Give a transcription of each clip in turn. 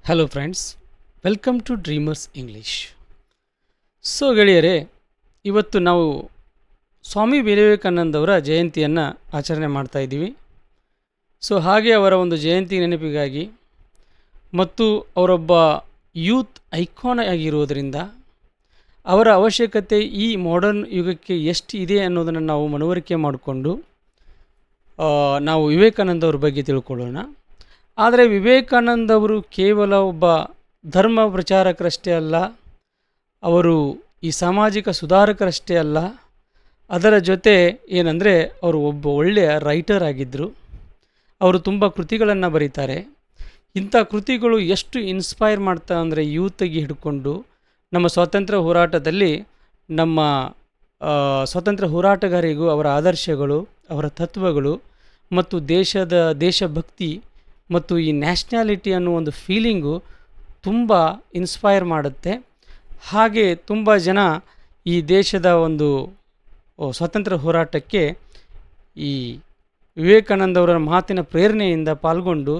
Hello friends, welcome to Dreamers English. So ಗೆಳೆಯರೇ, ಇವತ್ತು ನಾವು ಸ್ವಾಮಿ ವಿವೇಕಾನಂದವರ ಜಯಂತಿಯನ್ನು ಆಚರಣೆ ಮಾಡ್ತಾ ಇದ್ದೀವಿ. ಸೊ ಹಾಗೆ ಅವರ ಒಂದು ಜಯಂತಿ ನೆನಪಿಗಾಗಿ ಮತ್ತು ಅವರೊಬ್ಬ ಯೂತ್ ಐಕಾನ್ ಆಗಿರುವುದರಿಂದ ಅವರ ಅವಶ್ಯಕತೆ ಈ ಮಾಡರ್ನ್ ಯುಗಕ್ಕೆ ಎಷ್ಟು ಇದೆ ಅನ್ನೋದನ್ನು ನಾವು ಮನವರಿಕೆ ಮಾಡಿಕೊಂಡು ನಾವು ವಿವೇಕಾನಂದವ್ರ ಬಗ್ಗೆ ತಿಳ್ಕೊಳ್ಳೋಣ. ಆದರೆ ವಿವೇಕಾನಂದವರು ಕೇವಲ ಒಬ್ಬ ಧರ್ಮ ಪ್ರಚಾರಕರಷ್ಟೇ ಅಲ್ಲ, ಅವರು ಈ ಸಾಮಾಜಿಕ ಸುಧಾರಕರಷ್ಟೇ ಅಲ್ಲ, ಅದರ ಜೊತೆ ಏನಂದರೆ ಅವರು ಒಬ್ಬ ಒಳ್ಳೆಯ ರೈಟರ್ ಆಗಿದ್ದರು. ಅವರು ತುಂಬ ಕೃತಿಗಳನ್ನು ಬರೀತಾರೆ. ಇಂಥ ಕೃತಿಗಳು ಎಷ್ಟು ಇನ್ಸ್ಪೈರ್ ಮಾಡ್ತಾ ಅಂದರೆ ಯೂತ್ಗೆ ಹಿಡ್ಕೊಂಡು ನಮ್ಮ ಸ್ವಾತಂತ್ರ್ಯ ಹೋರಾಟದಲ್ಲಿ ನಮ್ಮ ಸ್ವಾತಂತ್ರ್ಯ ಹೋರಾಟಗಾರರಿಗೂ ಅವರ ಆದರ್ಶಗಳು, ಅವರ ತತ್ವಗಳು ಮತ್ತು ದೇಶಭಕ್ತಿ ಮತ್ತು ಈ ನ್ಯಾಷನ್ಯಾಲಿಟಿ ಅನ್ನೋ ಒಂದು ಫೀಲಿಂಗು ತುಂಬ ಇನ್ಸ್ಪೈರ್ ಮಾಡುತ್ತೆ. ಹಾಗೆ ತುಂಬ ಜನ ಈ ದೇಶದ ಒಂದು ಸ್ವಾತಂತ್ರ್ಯ ಹೋರಾಟಕ್ಕೆ ಈ ವಿವೇಕಾನಂದವರ ಮಾತಿನ ಪ್ರೇರಣೆಯಿಂದ ಪಾಲ್ಗೊಂಡು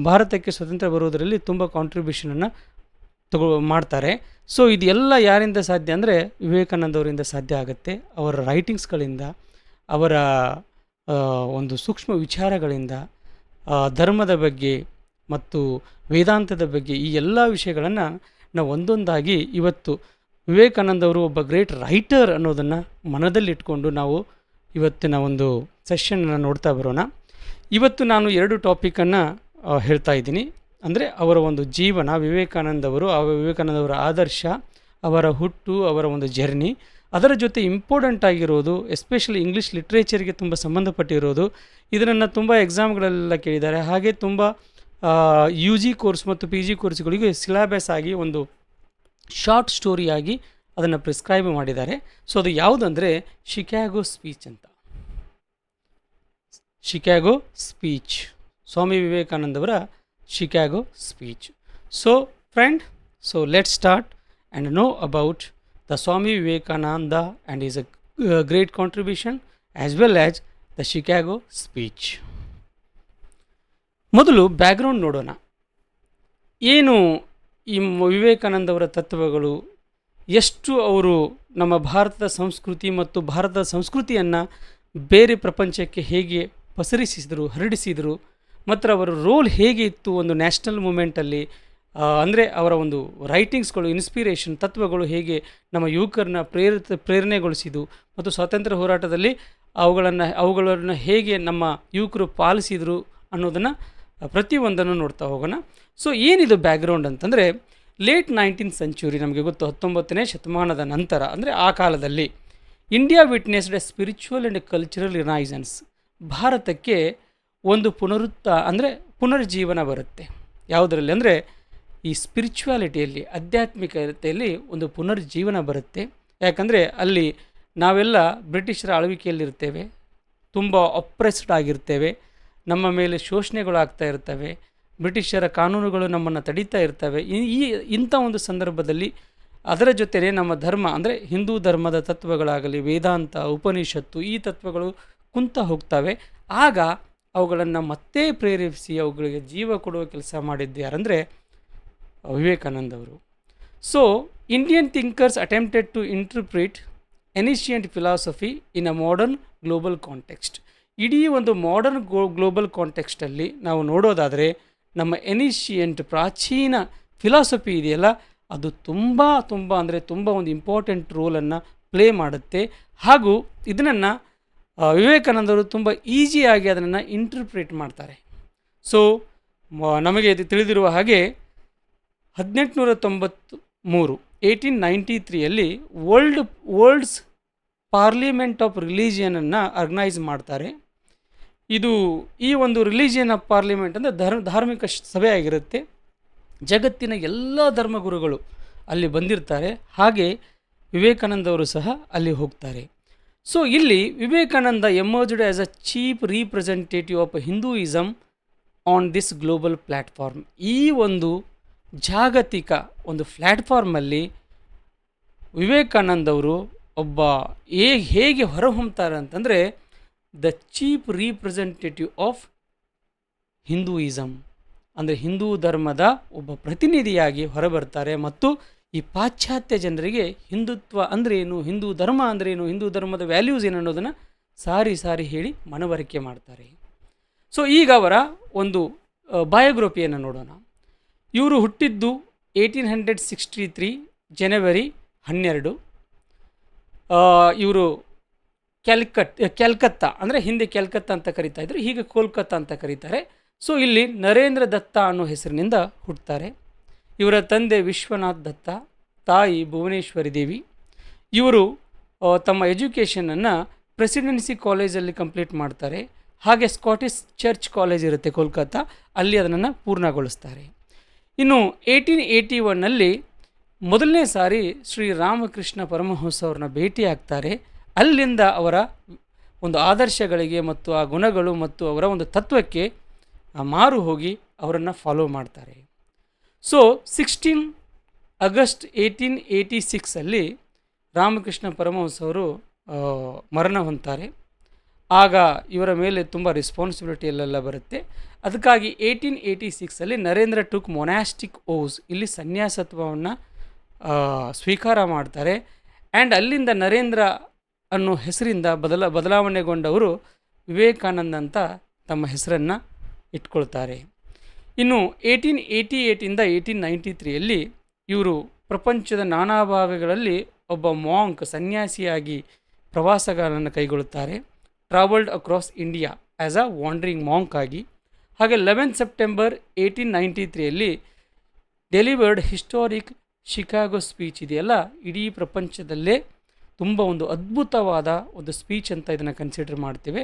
ಭಾರತಕ್ಕೆ ಸ್ವಾತಂತ್ರ್ಯ ಬರೋದರಲ್ಲಿ ತುಂಬ ಕಾಂಟ್ರಿಬ್ಯೂಷನನ್ನು ಮಾಡ್ತಾರೆ. ಸೊ ಇದೆಲ್ಲ ಯಾರಿಂದ ಸಾಧ್ಯ ಅಂದರೆ ವಿವೇಕಾನಂದವರಿಂದ ಸಾಧ್ಯ ಆಗುತ್ತೆ. ಅವರ ರೈಟಿಂಗ್ಸ್ಗಳಿಂದ, ಅವರ ಒಂದು ಸೂಕ್ಷ್ಮ ವಿಚಾರಗಳಿಂದ, ಧರ್ಮದ ಬಗ್ಗೆ ಮತ್ತು ವೇದಾಂತದ ಬಗ್ಗೆ ಈ ಎಲ್ಲ ವಿಷಯಗಳನ್ನು ನಾವು ಒಂದೊಂದಾಗಿ ಇವತ್ತು ವಿವೇಕಾನಂದವರು ಒಬ್ಬ ಗ್ರೇಟ್ ರೈಟರ್ ಅನ್ನೋದನ್ನು ಮನದಲ್ಲಿಟ್ಕೊಂಡು ನಾವು ಇವತ್ತಿನ ಒಂದು ಸೆಷನ್ನ ನೋಡ್ತಾ ಬರೋಣ. ಇವತ್ತು ನಾನು 2 ಟಾಪಿಕನ್ನು ಹೇಳ್ತಾ ಇದ್ದೀನಿ. ಅಂದರೆ ಅವರ ಒಂದು ಜೀವನ, ವಿವೇಕಾನಂದವರ ಆದರ್ಶ, ಅವರ ಹುಟ್ಟು, ಅವರ ಒಂದು ಜರ್ನಿ, ಅದರ ಜೊತೆ ಇಂಪಾರ್ಟೆಂಟ್ ಆಗಿರೋದು ಎಸ್ಪೆಷಲಿ ಇಂಗ್ಲೀಷ್ ಲಿಟ್ರೇಚರ್ಗೆ ತುಂಬ ಸಂಬಂಧಪಟ್ಟಿರೋದು. ಇದನ್ನು ತುಂಬ ಎಕ್ಸಾಮ್ಗಳೆಲ್ಲ ಕೇಳಿದ್ದಾರೆ. ಹಾಗೆ ತುಂಬ UG ಕೋರ್ಸ್ ಮತ್ತು PG ಕೋರ್ಸ್ಗಳಿಗೆ ಸಿಲೆಬಸ್ ಆಗಿ ಒಂದು ಶಾರ್ಟ್ ಸ್ಟೋರಿಯಾಗಿ ಅದನ್ನು ಪ್ರಿಸ್ಕ್ರೈಬ್ ಮಾಡಿದ್ದಾರೆ. ಸೊ ಅದು ಯಾವುದಂದರೆ ಶಿಕಾಗೋ ಸ್ಪೀಚ್ ಅಂತ. ಶಿಕಾಗೋ ಸ್ಪೀಚ್, ಸ್ವಾಮಿ ವಿವೇಕಾನಂದವರ Chicago speech. So friend, so let's start and know about the Swami Vivekananda and his great contribution as well as the Chicago speech. ಮೊದಲು ಬ್ಯಾಕ್ಗ್ರೌಂಡ್ ನೋಡೋಣ. ಏನು ಈ ವಿವೇಕಾನಂದವರ ತತ್ವಗಳು, ಎಷ್ಟು ಅವರು ನಮ್ಮ ಭಾರತದ ಸಂಸ್ಕೃತಿ ಮತ್ತು ಭಾರತದ ಸಂಸ್ಕೃತಿಯನ್ನು ಬೇರೆ ಪ್ರಪಂಚಕ್ಕೆ ಹೇಗೆ ಹರಡಿಸಿದರು ಮತ್ತು ಅವರ ರೋಲ್ ಹೇಗೆ ಇತ್ತು ಒಂದು ನ್ಯಾಷನಲ್ ಮೂಮೆಂಟಲ್ಲಿ, ಅಂದರೆ ಅವರ ಒಂದು ರೈಟಿಂಗ್ಸ್ಗಳು, ಇನ್ಸ್ಪಿರೇಷನ್, ತತ್ವಗಳು ಹೇಗೆ ನಮ್ಮ ಯುವಕರನ್ನ ಪ್ರೇರಣೆಗೊಳಿಸಿದ್ದು ಮತ್ತು ಸ್ವಾತಂತ್ರ್ಯ ಹೋರಾಟದಲ್ಲಿ ಅವುಗಳನ್ನು ಹೇಗೆ ನಮ್ಮ ಯುವಕರು ಪಾಲಿಸಿದರು ಅನ್ನೋದನ್ನು ಪ್ರತಿಯೊಂದನ್ನು ನೋಡ್ತಾ ಹೋಗೋಣ. ಸೊ ಏನಿದು ಬ್ಯಾಕ್ಗ್ರೌಂಡ್ ಅಂತಂದರೆ, ಲೇಟ್ 19th ಸೆಂಚುರಿ, ನಮಗೆ ಗೊತ್ತು 19ನೇ ಶತಮಾನದ ನಂತರ, ಅಂದರೆ ಆ ಕಾಲದಲ್ಲಿ India witnessed A spiritual and cultural renaissance. ಭಾರತಕ್ಕೆ ಒಂದು ಪುನರ್ಜೀವನ ಬರುತ್ತೆ. ಯಾವುದರಲ್ಲಿ ಅಂದರೆ ಈ ಸ್ಪಿರಿಚುವಾಲಿಟಿಯಲ್ಲಿ, ಆಧ್ಯಾತ್ಮಿಕತೆಯಲ್ಲಿ ಒಂದು ಪುನರ್ಜೀವನ ಬರುತ್ತೆ. ಯಾಕಂದರೆ ಅಲ್ಲಿ ನಾವೆಲ್ಲ ಬ್ರಿಟಿಷರ ಆಳ್ವಿಕೆಯಲ್ಲಿರ್ತೇವೆ, ತುಂಬ ಅಪ್ರೆಸ್ಡ್ ಆಗಿರ್ತೇವೆ, ನಮ್ಮ ಮೇಲೆ ಶೋಷಣೆಗಳಾಗ್ತಾ ಇರ್ತವೆ, ಬ್ರಿಟಿಷರ ಕಾನೂನುಗಳು ನಮ್ಮನ್ನು ತಡೀತಾ ಇರ್ತವೆ. ಇಂಥ ಒಂದು ಸಂದರ್ಭದಲ್ಲಿ ಅದರ ಜೊತೆಯೇ ನಮ್ಮ ಧರ್ಮ, ಅಂದರೆ ಹಿಂದೂ ಧರ್ಮದ ತತ್ವಗಳಾಗಲಿ, ವೇದಾಂತ, ಉಪನಿಷತ್ತು, ಈ ತತ್ವಗಳು ಕುಂತ ಹೋಗ್ತವೆ. ಆಗ ಅವುಗಳನ್ನು ಮತ್ತೆ ಪ್ರೇರೇಪಿಸಿ ಅವುಗಳಿಗೆ ಜೀವ ಕೊಡುವ ಕೆಲಸ ಮಾಡಿದ್ದು ಯಾರಂದರೆ ವಿವೇಕಾನಂದವರು. So Indian thinkers attempted to interpret ancient philosophy in a modern global context. ಇಡೀ ಒಂದು ಮಾಡರ್ನ್ ಗ್ಲೋಬಲ್ ಕಾಂಟೆಕ್ಸ್ಟಲ್ಲಿ ನಾವು ನೋಡೋದಾದರೆ ನಮ್ಮ ಎನಿಷಿಯಂಟ್ ಪ್ರಾಚೀನ ಫಿಲಾಸಫಿ ಇದೆಯಲ್ಲ, ಅದು ತುಂಬ ಒಂದು ಇಂಪಾರ್ಟೆಂಟ್ ರೋಲನ್ನು ಪ್ಲೇ ಮಾಡುತ್ತೆ. ಹಾಗೂ ಇದನ್ನು ವಿವೇಕಾನಂದರು ತುಂಬ ಈಸಿಯಾಗಿ ಅದನ್ನು ಇಂಟರ್ಪ್ರಿಟ್ ಮಾಡ್ತಾರೆ. ಸೊ ನಮಗೆ ಇದು ತಿಳಿದಿರುವ ಹಾಗೆ 1893 ವರ್ಲ್ಡ್ಸ್ ಪಾರ್ಲಿಮೆಂಟ್ ಆಫ್ ರಿಲಿಜಿಯನನ್ನು ಆರ್ಗನೈಸ್ ಮಾಡ್ತಾರೆ. ಈ ಒಂದು ರಿಲಿಜಿಯನ್ ಆಫ್ ಪಾರ್ಲಿಮೆಂಟ್ ಅಂದರೆ ಧಾರ್ಮಿಕ ಸಭೆ ಆಗಿರುತ್ತೆ. ಜಗತ್ತಿನ ಎಲ್ಲ ಧರ್ಮಗುರುಗಳು ಅಲ್ಲಿ ಬಂದಿರ್ತಾರೆ. ಹಾಗೆ ವಿವೇಕಾನಂದವರು ಸಹ ಅಲ್ಲಿ ಹೋಗ್ತಾರೆ. ಸೊ ಇಲ್ಲಿ Vivekananda emerged as a chief representative of Hinduism on this global platform. ಈ ಒಂದು ಜಾಗತಿಕ ಒಂದು ಪ್ಲ್ಯಾಟ್ಫಾರ್ಮಲ್ಲಿ ವಿವೇಕಾನಂದವರು ಹೇಗೆ ಹೊರಹೊಮ್ತಾರೆ ಅಂತಂದರೆ, the chief representative of Hinduism ಅಂದರೆ ಹಿಂದೂ ಧರ್ಮದ ಒಬ್ಬ ಪ್ರತಿನಿಧಿಯಾಗಿ ಹೊರಬರ್ತಾರೆ ಮತ್ತು ಈ ಪಾಶ್ಚಾತ್ಯ ಜನರಿಗೆ ಹಿಂದುತ್ವ ಅಂದರೆ ಏನು, ಹಿಂದೂ ಧರ್ಮ ಅಂದರೆ ಏನು, ಹಿಂದೂ ಧರ್ಮದ ವ್ಯಾಲ್ಯೂಸ್ ಏನು ಅನ್ನೋದನ್ನು ಸಾರಿ ಸಾರಿ ಹೇಳಿ ಮನವರಿಕೆ ಮಾಡ್ತಾರೆ. ಸೊ ಈಗ ಅವರ ಒಂದು ಬಯೋಗ್ರಫಿಯನ್ನು ನೋಡೋಣ. ಇವರು ಹುಟ್ಟಿದ್ದು 1863 ಜನವರಿ 12. ಇವರು ಕ್ಯಾಲ್ಕತ್ತಾ ಅಂದರೆ ಹಿಂದೆ ಕ್ಯಾಲ್ಕತ್ತಾ ಅಂತ ಕರೀತಾ ಇದ್ರು, ಈಗ ಕೋಲ್ಕತ್ತಾ ಅಂತ ಕರೀತಾರೆ. ಸೊ ಇಲ್ಲಿ ನರೇಂದ್ರ ದತ್ತ ಅನ್ನೋ ಹೆಸರಿನಿಂದ ಹುಟ್ಟುತ್ತಾರೆ. ಇವರ ತಂದೆ ವಿಶ್ವನಾಥ್ ದತ್ತ, ತಾಯಿ ಭುವನೇಶ್ವರಿ ದೇವಿ. ಇವರು ತಮ್ಮ ಎಜುಕೇಷನನ್ನು ಪ್ರೆಸಿಡೆನ್ಸಿ ಕಾಲೇಜಲ್ಲಿ ಕಂಪ್ಲೀಟ್ ಮಾಡ್ತಾರೆ. ಹಾಗೆ ಸ್ಕಾಟಿಷ್ ಚರ್ಚ್ ಕಾಲೇಜ್ ಇರುತ್ತೆ ಕೋಲ್ಕತ್ತಾ, ಅಲ್ಲಿ ಅದನ್ನು ಪೂರ್ಣಗೊಳಿಸ್ತಾರೆ. ಇನ್ನು 1881ನಲ್ಲಿ ಮೊದಲನೇ ಸಾರಿ ಶ್ರೀ ರಾಮಕೃಷ್ಣ ಪರಮಹಂಸ ಅವ್ರನ್ನ ಭೇಟಿ ಆಗ್ತಾರೆ. ಅಲ್ಲಿಂದ ಅವರ ಒಂದು ಆದರ್ಶಗಳಿಗೆ ಮತ್ತು ಆ ಗುಣಗಳು ಮತ್ತು ಅವರ ಒಂದು ತತ್ವಕ್ಕೆ ಮಾರು ಹೋಗಿ ಅವರನ್ನು ಫಾಲೋ ಮಾಡ್ತಾರೆ. ಸೊ 16 ಆಗಸ್ಟ್ 1886 ರಾಮಕೃಷ್ಣ ಪರಮಹಂಸ ಅವರು ಮರಣ ಹೊಂದ್ತಾರೆ. ಆಗ ಇವರ ಮೇಲೆ ತುಂಬ ರೆಸ್ಪಾನ್ಸಿಬಿಲಿಟಿ ಎಲ್ಲೆಲ್ಲ ಬರುತ್ತೆ. ಅದಕ್ಕಾಗಿ 1886 ನರೇಂದ್ರ ಟುಕ್ ಮೊನಾಸ್ಟಿಕ್ ಓಸ್, ಇಲ್ಲಿ ಸನ್ಯಾಸತ್ವವನ್ನು ಸ್ವೀಕಾರ ಮಾಡ್ತಾರೆ. ಆ್ಯಂಡ್ ಅಲ್ಲಿಂದ ನರೇಂದ್ರ ಅನ್ನೋ ಹೆಸರಿಂದ ಬದಲಾವಣೆಗೊಂಡವರು ವಿವೇಕಾನಂದ ಅಂತ ತಮ್ಮ ಹೆಸರನ್ನು ಇಟ್ಕೊಳ್ತಾರೆ. ಇನ್ನು 1888 1893 ಇವರು ಪ್ರಪಂಚದ ನಾನಾ ಭಾಗಗಳಲ್ಲಿ ಒಬ್ಬ ಮಾಂಕ್ ಸನ್ಯಾಸಿಯಾಗಿ ಪ್ರವಾಸಗಳನ್ನು ಕೈಗೊಳ್ಳುತ್ತಾರೆ. Travelled across India as a wandering monk ಆಗಿ. ಹಾಗೆ 11 September 1893 delivered historic Chicago speech ಇದೆಯಲ್ಲ, ಇಡೀ ಪ್ರಪಂಚದಲ್ಲೇ ತುಂಬ ಒಂದು ಅದ್ಭುತವಾದ ಒಂದು ಸ್ಪೀಚ್ ಅಂತ ಇದನ್ನು ಕನ್ಸಿಡರ್ ಮಾಡ್ತೇವೆ.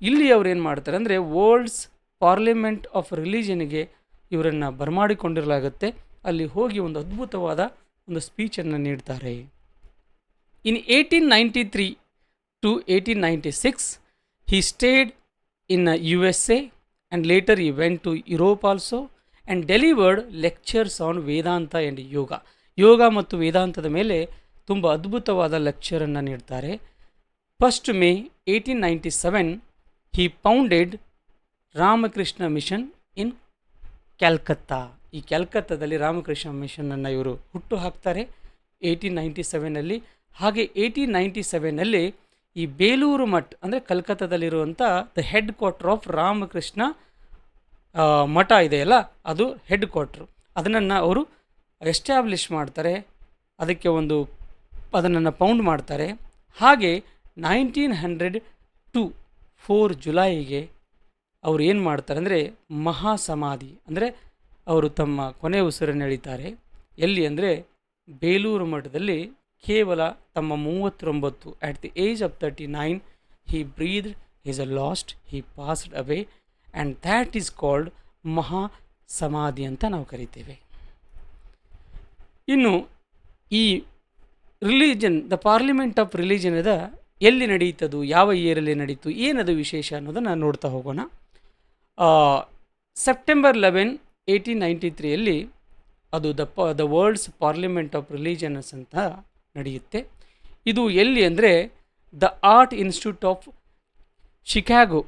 ಇಲ್ಲಿ ಅವ್ರು ಏನು ಮಾಡ್ತಾರೆ ಅಂದರೆ ವರ್ಲ್ಡ್ಸ್ ಪಾರ್ಲಿಮೆಂಟ್ ಆಫ್ ರಿಲಿಜನ್ಗೆ ಇವರನ್ನು ಬರಮಾಡಿಕೊಂಡಿರಲಾಗುತ್ತೆ. ಅಲ್ಲಿ ಹೋಗಿ ಒಂದು ಅದ್ಭುತವಾದ ಒಂದು ಸ್ಪೀಚನ್ನು ನೀಡ್ತಾರೆ. ಇನ್ 1893 to 1896 he stayed in USA and later he went to Europe also and delivered lectures on Vedanta and ಯೋಗ ಮತ್ತು ವೇದಾಂತದ ಮೇಲೆ ತುಂಬ ಅದ್ಭುತವಾದ ಲೆಕ್ಚರನ್ನು ನೀಡ್ತಾರೆ. 1 May 1897 he founded Ramakrishna mission in Calcutta. ಈ ಕ್ಯಾಲ್ಕತ್ತಾದಲ್ಲಿ ರಾಮಕೃಷ್ಣ ಮಿಷನನ್ನು ಇವರು ಹುಟ್ಟು ಹಾಕ್ತಾರೆ 1897. ಹಾಗೆ 1897 ಈ ಬೇಲೂರು ಮಠ್ ಅಂದರೆ ಕಲ್ಕತ್ತಾದಲ್ಲಿರುವಂಥ the head quarter of Ramakrishna Math ಇದೆಯಲ್ಲ, ಅದು ಹೆಡ್ ಕ್ವಾರ್ಟ್ರು, ಅದನ್ನು ಅವರು ಎಸ್ಟ್ಯಾಬ್ಲಿಷ್ ಮಾಡ್ತಾರೆ. ಅದಕ್ಕೆ ಅದನ್ನು ಫೌಂಡ್ ಮಾಡ್ತಾರೆ. ಹಾಗೆ 1902 4 ಜುಲೈಗೆ ಅವರು ಏನು ಮಾಡ್ತಾರೆ ಅಂದರೆ ಮಹಾಸಮಾಧಿ, ಅಂದರೆ ಅವರು ತಮ್ಮ ಕೊನೆ ಉಸಿರನ್ನು ಎಳಿತಾರೆ. ಎಲ್ಲಿ ಅಂದರೆ ಬೇಲೂರು ಮಠದಲ್ಲಿ. ಕೇವಲ ತಮ್ಮ 39 at the age of 39 he breathed his last, he passed away and that is called ಮಹಾ ಸಮಾಧಿ ಅಂತ ನಾವು ಕರಿತೇವೆ. ಇನ್ನು ಈ religion, the parliament of religion ಎಲ್ಲಿ ನಡೀತದು, ಯಾವ ಇಯರಲ್ಲಿ ನಡೀತು, ಏನದು ವಿಶೇಷ ಅನ್ನೋದನ್ನು ನೋಡ್ತಾ ಹೋಗೋಣ. ಸೆಪ್ಟೆಂಬರ್ 11 1893 ಅದು the world's parliament of Religions ಅಂತ ನಡೆಯುತ್ತೆ. ಇದು ಎಲ್ಲಿ ಅಂದರೆ the Art Institute of Chicago.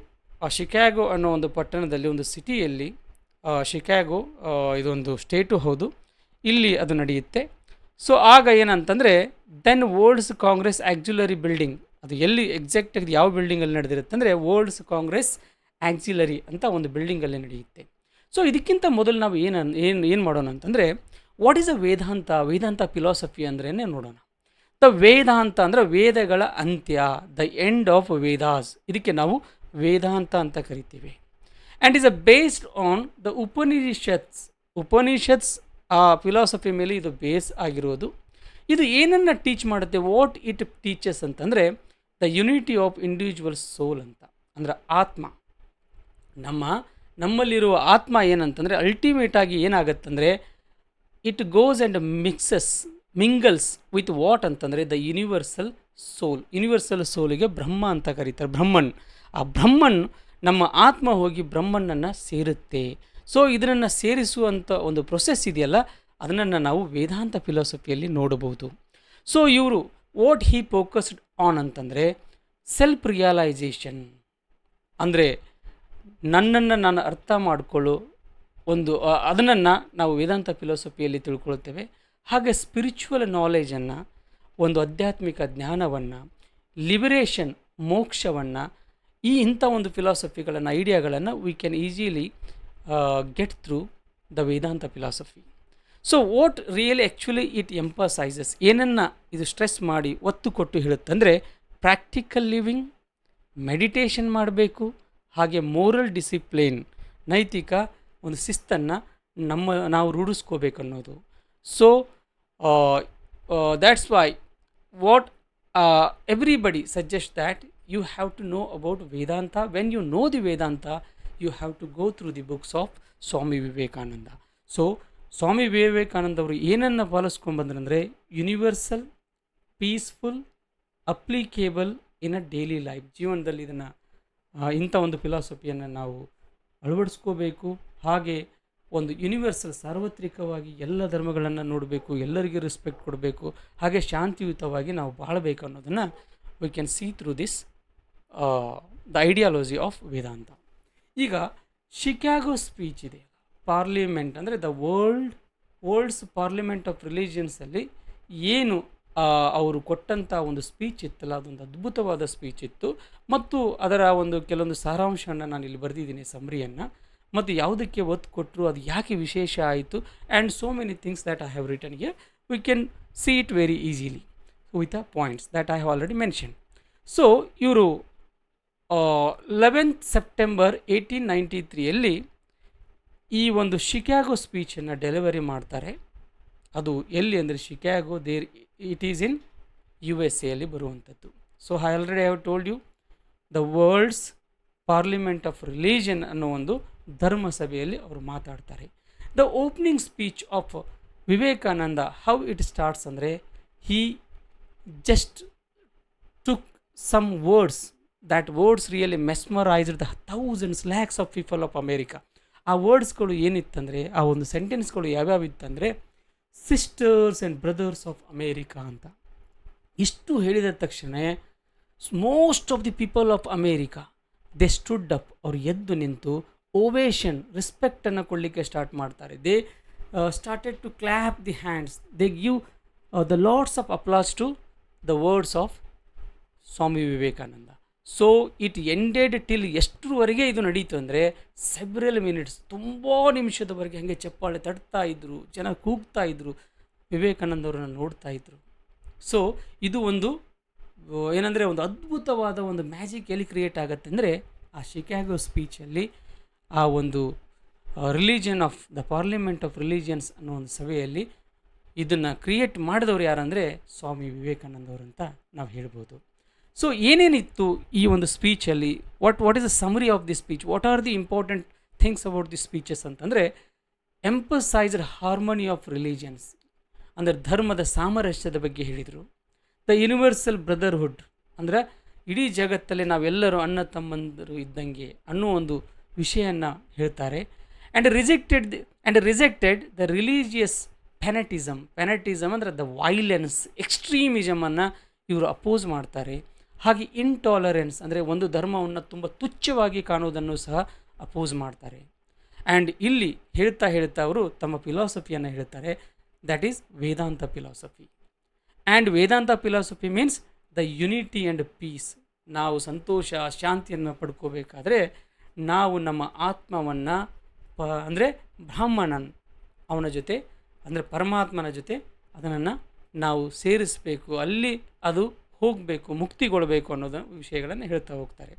Chicago ಅನ್ನೋ ಒಂದು ಪಟ್ಟಣದಲ್ಲಿ, ಒಂದು ಸಿಟಿಯಲ್ಲಿ, ಶಿಕಾಗೋ ಇದೊಂದು ಸ್ಟೇಟು ಹೌದು, ಇಲ್ಲಿ ಅದು ನಡೆಯುತ್ತೆ. ಸೊ ಆಗ ಏನಂತಂದರೆ then World's Congress Auxiliary Building, ಅದು ಎಲ್ಲಿ ಎಕ್ಸಾಕ್ಟಾಗಿ ಯಾವ ಬಿಲ್ಡಿಂಗಲ್ಲಿ ನಡೆದಿರುತ್ತೆ ಅಂದರೆ ವರ್ಲ್ಡ್ಸ್ ಕಾಂಗ್ರೆಸ್ ಆಕ್ಸಿಲರಿ ಅಂತ ಒಂದು ಬಿಲ್ಡಿಂಗಲ್ಲಿ ನಡೆಯುತ್ತೆ. ಸೊ ಇದಕ್ಕಿಂತ ಮೊದಲು ನಾವು ಏನು ಮಾಡೋಣ ಅಂತಂದರೆ what is a Vedanta philosophy ಅಂದ್ರೇ ನೋಡೋಣ. ದ ವೇದಾಂತ ಅಂದರೆ ವೇದಗಳ ಅಂತ್ಯ, ದ ಎಂಡ್ ಆಫ್ ವೇದಾಸ್, ಇದಕ್ಕೆ ನಾವು ವೇದಾಂತ ಅಂತ ಕರಿತೀವಿ. And is a based on the Upanishads ಆ ಫಿಲಾಸಫಿ ಮೇಲೆ ಇದು ಬೇಸ್ ಆಗಿರೋದು. ಇದು ಏನನ್ನು ಟೀಚ್ ಮಾಡುತ್ತೆ, ವಾಟ್ ಇಟ್ ಟೀಚಸ್ ಅಂತಂದರೆ the unity of individual soul ಅಂತ. ಅಂದರೆ ಆತ್ಮ, ನಮ್ಮಲ್ಲಿರುವ ಆತ್ಮ ಏನಂತಂದರೆ ಅಲ್ಟಿಮೇಟಾಗಿ ಏನಾಗತ್ತಂದರೆ it goes and mingles with what ಅಂತಂದರೆ ದ ಯೂನಿವರ್ಸಲ್ ಸೋಲಿಗೆ ಬ್ರಹ್ಮ ಅಂತ ಕರೀತಾರೆ, ಬ್ರಹ್ಮನ್. ಆ ಬ್ರಹ್ಮನ್, ನಮ್ಮ ಆತ್ಮ ಹೋಗಿ ಬ್ರಹ್ಮನನ್ನು ಸೇರುತ್ತೆ. ಸೊ ಇದನ್ನು ಸೇರಿಸುವಂಥ ಒಂದು ಪ್ರೊಸೆಸ್ ಇದೆಯಲ್ಲ, ಅದನ್ನು ನಾವು ವೇದಾಂತ ಫಿಲಾಸಫಿಯಲ್ಲಿ ನೋಡಬಹುದು. ಸೊ ಇವರು ವಾಟ್ ಹಿ ಫೋಕಸ್ಡ್ ಆನ್ ಅಂತಂದರೆ ಸೆಲ್ಫ್ ರಿಯಲೈಸೇಷನ್, ಅಂದರೆ ನನ್ನನ್ನು ನಾನು ಅರ್ಥ ಮಾಡಿಕೊಳ್ಳೋ ಒಂದು ಅದನ್ನು ನಾವು ವೇದಾಂತ ಫಿಲಾಸಫಿಯಲ್ಲಿ ತಿಳ್ಕೊಳ್ತೇವೆ. ಹಾಗೆ ಸ್ಪಿರಿಚುವಲ್ ನಾಲೆಜನ್ನು, ಒಂದು ಆಧ್ಯಾತ್ಮಿಕ ಜ್ಞಾನವನ್ನು, ಲಿಬರೇಷನ್ ಮೋಕ್ಷವನ್ನು, ಇಂಥ ಒಂದು ಫಿಲಾಸಫಿಗಳನ್ನು, ಐಡಿಯಾಗಳನ್ನು we can easily get through the Vedanta philosophy. So what really actually it emphasises, ಏನನ್ನು ಇದು ಸ್ಟ್ರೆಸ್ ಮಾಡಿ ಒತ್ತು ಕೊಟ್ಟು ಹೇಳುತ್ತಂದರೆ ಪ್ರಾಕ್ಟಿಕಲ್ ಲಿವಿಂಗ್, ಮೆಡಿಟೇಷನ್ ಮಾಡಬೇಕು, ಹಾಗೆ ಮೋರಲ್ ಡಿಸಿಪ್ಲಿನ್, ನೈತಿಕ ಒಂದು ಶಿಸ್ತನ್ನು ನಾವು ರೂಢಿಸ್ಕೋಬೇಕು ಅನ್ನೋದು. So that's why what everybody suggest that you have to know about Vedanta. When you know the Vedanta you have to go through the books of Swami Vivekananda. So Swami Vivekananda ಅವರು ಏನನ್ನು ಪಾಲಿಸ್ಕೊಂಡ್ಬಂದ್ರಂದರೆ universal, peaceful, applicable in a daily life. ಜೀವನದಲ್ಲಿ ಇದನ್ನು ಇಂಥ ಒಂದು ಫಿಲಾಸಫಿಯನ್ನು ನಾವು ಅಳವಡಿಸ್ಕೋಬೇಕು. ಹಾಗೆ ಒಂದು ಯೂನಿವರ್ಸಲ್, ಸಾರ್ವತ್ರಿಕವಾಗಿ ಎಲ್ಲ ಧರ್ಮಗಳನ್ನು ನೋಡಬೇಕು, ಎಲ್ಲರಿಗೂ ರೆಸ್ಪೆಕ್ಟ್ ಕೊಡಬೇಕು, ಹಾಗೆ ಶಾಂತಿಯುತವಾಗಿ ನಾವು ಬಾಳಬೇಕು ಅನ್ನೋದನ್ನು we can see through this the ideology of Vedanta. ಈಗ ಶಿಕಾಗೋ ಸ್ಪೀಚ್ ಇದೆ, ಪಾರ್ಲಿಮೆಂಟ್ ಅಂದರೆ ದ ವರ್ಲ್ಡ್ಸ್ ಪಾರ್ಲಿಮೆಂಟ್ ಆಫ್ ರಿಲಿಜಿಯನ್ಸಲ್ಲಿ ಏನು ಅವರು ಕೊಟ್ಟಂಥ ಒಂದು ಸ್ಪೀಚ್ ಇತ್ತಲ್ಲ, ಅದೊಂದು ಅದ್ಭುತವಾದ ಸ್ಪೀಚ್ ಇತ್ತು. ಮತ್ತು ಅದರ ಒಂದು ಕೆಲವೊಂದು ಸಾರಾಂಶವನ್ನು ನಾನು ಇಲ್ಲಿ ಬರೆದಿದ್ದೀನಿ, ಸಮ್ರಿಯನ್ನು, ಮತ್ತು ಯಾವುದಕ್ಕೆ ಒತ್ತು ಕೊಟ್ಟರು, ಅದು ಯಾಕೆ ವಿಶೇಷ ಆಯಿತು, and so many things that I have written here. V can C it very easily with the points that I have already mention. So ಇವರು 11th September 1893 ಈ ಒಂದು ಶಿಕಾಗೋ ಸ್ಪೀಚನ್ನು ಡೆಲಿವರಿ ಮಾಡ್ತಾರೆ. ಅದು ಎಲ್ಲಿ ಅಂದರೆ Chicago, it is in USA ಅಲ್ಲಿ ಬರುವಂಥದ್ದು. So I already have told you the world's parliament of religion ಅನ್ನೋ ಒಂದು ಧರ್ಮ ಸಭೆಯಲ್ಲಿ ಅವರು ಮಾತಾಡ್ತಾರೆ. The opening speech of Vivekananda, how it starts ಅಂದರೆ, he just took some words, that words really mesmerised the thousands, lakhs of people of America. ಆ ವರ್ಡ್ಸ್ಗಳು ಏನಿತ್ತಂದರೆ, ಆ ಒಂದು ಸೆಂಟೆನ್ಸ್ಗಳು ಯಾವ್ಯಾವ ಇತ್ತಂದರೆ, sisters and brothers of America ಅಂತ. ಇಷ್ಟು ಹೇಳಿದ ತಕ್ಷಣ most of the people of America they stood up, ಅವರು ಎದ್ದು ನಿಂತು ಓವೇಷನ್, ರೆಸ್ಪೆಕ್ಟನ್ನು ಕೊಡಲಿಕ್ಕೆ ಸ್ಟಾರ್ಟ್ ಮಾಡ್ತಾರೆ. They started to clap the hands, they give the lots of applause to the words of Swami Vivekananda. So it ended till, ಎಷ್ಟರವರೆಗೆ ಇದು ನಡೀತು ಅಂದರೆ ಸೆವ್ರಲ್ ಮಿನಿಟ್ಸ್, ತುಂಬ ನಿಮಿಷದವರೆಗೆ ಹಾಗೆ ಚಪ್ಪಾಳೆ ತಡ್ತಾ ಇದ್ದರು, ಜನ ಕೂಗ್ತಾ ಇದ್ದರು, ವಿವೇಕಾನಂದವ್ರನ್ನ ನೋಡ್ತಾ ಇದ್ದರು. ಸೊ ಇದು ಒಂದು ಏನಂದರೆ ಒಂದು ಅದ್ಭುತವಾದ ಒಂದು ಮ್ಯಾಜಿಕ್ ಎಲ್ಲಿ ಕ್ರಿಯೇಟ್ ಆಗುತ್ತೆ ಅಂದರೆ, ಆ ಶಿಕಾಗೋ ಸ್ಪೀಚಲ್ಲಿ ಆ ಒಂದು religion of the parliament of religions ಅನ್ನೋ ಒಂದು ಸಭೆಯಲ್ಲಿ ಇದನ್ನು ಕ್ರಿಯೇಟ್ ಮಾಡಿದವರು ಯಾರಂದರೆ ಸ್ವಾಮಿ ವಿವೇಕಾನಂದವರು ಅಂತ ನಾವು ಹೇಳ್ಬೋದು. ಸೊ ಏನೇನಿತ್ತು ಈ ಒಂದು ಸ್ಪೀಚಲ್ಲಿ, what is the summary of the speech, what are the important things about the speeches ಅಂತಂದರೆ, ಎಂಪಸೈಸ್ಡ್ ಹಾರ್ಮೋನಿ ಆಫ್ ರಿಲಿಜಿಯನ್ಸ್, ಅಂದರೆ ಧರ್ಮದ ಸಾಮರಸ್ಯದ ಬಗ್ಗೆ ಹೇಳಿದರು. ದ ಯೂನಿವರ್ಸಲ್ ಬ್ರದರ್ಹುಡ್, ಅಂದರೆ ಇಡೀ ಜಗತ್ತಲ್ಲಿ ನಾವೆಲ್ಲರೂ ಅಣ್ಣ ತಮ್ಮಂದರು ಇದ್ದಂಗೆ ಅನ್ನೋ ಒಂದು ವಿಷಯವನ್ನು ಹೇಳ್ತಾರೆ. ಆ್ಯಂಡ್ ರಿಜೆಕ್ಟೆಡ್ ದ ರಿಲಿಜಿಯಸ್ ಫೆನಟಿಸಮ್ ಅಂದರೆ ದ ವೈಲೆನ್ಸ್, ಎಕ್ಸ್ಟ್ರೀಮಿಸಮನ್ನು ಇವರು ಅಪೋಸ್ ಮಾಡ್ತಾರೆ. ಹಾಗೆ ಇಂಟಾಲರೆನ್ಸ್ ಅಂದರೆ ಒಂದು ಧರ್ಮವನ್ನು ತುಂಬ ತುಚ್ಛವಾಗಿ ಕಾಣುವುದನ್ನು ಸಹ ಅಪೋಸ್ ಮಾಡ್ತಾರೆ. ಆ್ಯಂಡ್ ಇಲ್ಲಿ ಹೇಳ್ತಾ ಅವರು ತಮ್ಮ ಫಿಲಾಸಫಿಯನ್ನು ಹೇಳ್ತಾರೆ, that is Vedanta philosophy. And Vedanta philosophy means the unity and peace. ನಾವು ಸಂತೋಷ, ಶಾಂತಿಯನ್ನು ಪಡ್ಕೋಬೇಕಾದ್ರೆ ನಾವು ನಮ್ಮ ಆತ್ಮವನ್ನು ಅಂದರೆ ಬ್ರಾಹ್ಮಣನ್, ಅವನ ಜೊತೆ ಅಂದರೆ ಪರಮಾತ್ಮನ ಜೊತೆ ಅದನ್ನು ನಾವು ಸೇರಿಸಬೇಕು, ಅಲ್ಲಿ ಅದು ಹೋಗಬೇಕು, ಮುಕ್ತಿಗೊಳ್ಳಬೇಕು ಅನ್ನೋದು ವಿಷಯಗಳನ್ನು ಹೇಳ್ತಾ ಹೋಗ್ತಾರೆ.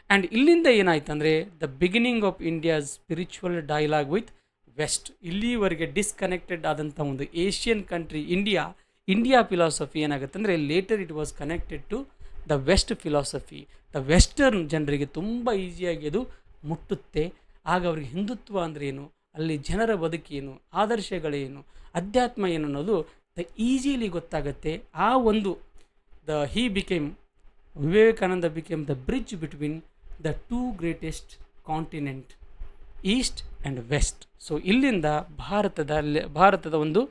ಆ್ಯಂಡ್ ಇಲ್ಲಿಂದ ಏನಾಯ್ತು ಅಂದರೆ, the beginning of India's spiritual dialogue with west. ಇಲ್ಲಿವರೆಗೆ ಡಿಸ್ಕನೆಕ್ಟೆಡ್ ಆದಂಥ ಒಂದು ಏಷ್ಯನ್ ಕಂಟ್ರಿ ಇಂಡಿಯಾ ಫಿಲಾಸಫಿ ಏನಾಗುತ್ತೆ ಅಂದರೆ, later it was connected to the west philosophy. The western ಜನರಿಗೆ ತುಂಬ ಈಸಿಯಾಗಿ ಅದು ಮುಟ್ಟುತ್ತೆ. ಆಗ ಅವ್ರಿಗೆ ಹಿಂದುತ್ವ ಅಂದರೆ ಏನು, ಅಲ್ಲಿ ಜನರ ಬದುಕೇನು, ಆದರ್ಶಗಳೇನು, ಅಧ್ಯಾತ್ಮ ಏನು ಅನ್ನೋದು ಈಸಿಲಿ ಗೊತ್ತಾಗುತ್ತೆ. ಆ ಒಂದು Vivekananda became the bridge between the two greatest continent, east and west. So ಇಲ್ಲಿಂದ ಭಾರತದ ಒಂದು